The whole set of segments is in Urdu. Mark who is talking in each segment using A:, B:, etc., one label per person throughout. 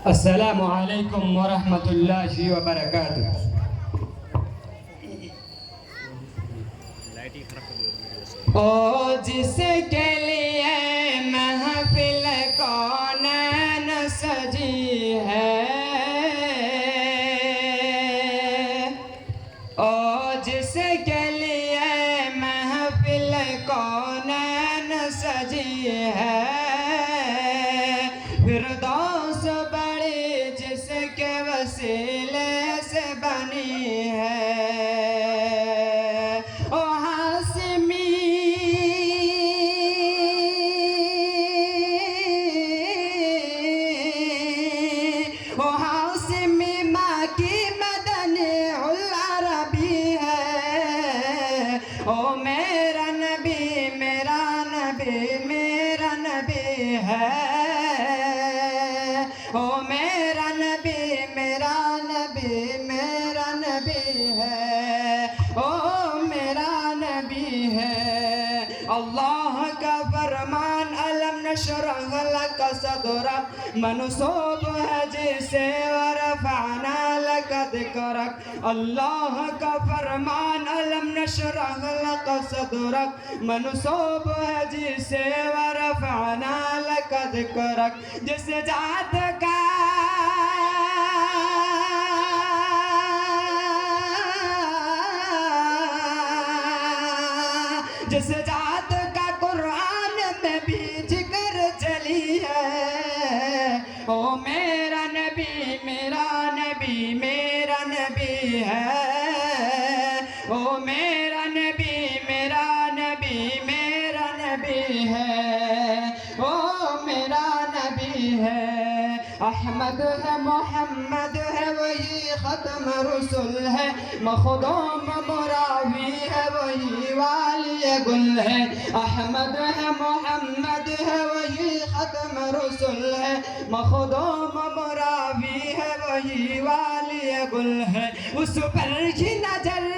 A: السلام علیکم ورحمۃ اللہ وبرکاتہ۔ او جس کے لیے محفل کونین سجی ہے، او جس کے لیے محفل کونین سجی ہے، فردوس بڑی جس کے وسیلے سے بنی ہے۔ او ہاشمی او ہاشمی ماں کی مدنی العربی ہے۔ او میرا نبی میرا نبی میرا نبی ہے، او میرا نبی میرا نبی میرا نبی ہے، او میرا نبی ہے۔ اللہ کا فرمان علم نشرح لک صدرک منسوب ہے جسے ورفعنا لک ذکرک۔ اللہ کا فرمان علم نشرح لک صدرک منسوب ہے جسے ورفعنا لک ذکرک۔ جس ذات کا جس ذات کا قرآن میں بھی ذکر چلی ہے، او میرا نبی میرا نبی میرا نبی ہے، او میرا نبی میرا نبی میرا نبی ہے، او میرا نبی ہے۔ احمد ہے محمد ہے وہی ختم رسول ہے، مخدوم مراوی ہے وہی والی گل ہے۔ احمد ہے محمد ہے وہی ختم رسول ہے، مخدوم مراوی ہے وہی والی گل ہے۔ اس پر ہی نظر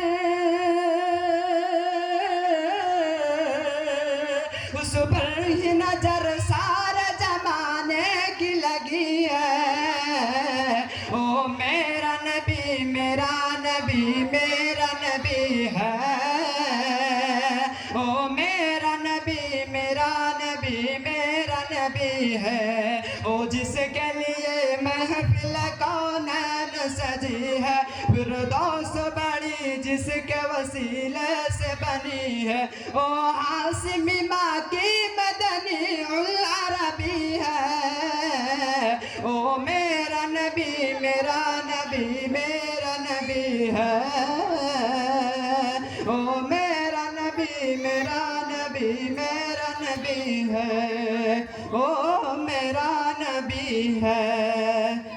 A: اس پر ہی نظر سارے زمانے کی لگی ہے، او میرا نبی میرا نبی میرا نبی ہے، او میرا نبی میرا نبی میرا نبی ہے۔ او جس کے لیے محفل کونین سجی ہے، فردوس بڑی جس کے وسیلے سے بنی ہے، او ہاشمی ماں کی مدنی العربی ہے، او میرا نبی میرا نبی میرا نبی ہے، او میرا نبی میرا نبی میرا نبی ہے، او میرا نبی ہے۔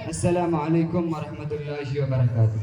A: السلام علیکم ورحمۃ اللہ وبرکاتہ۔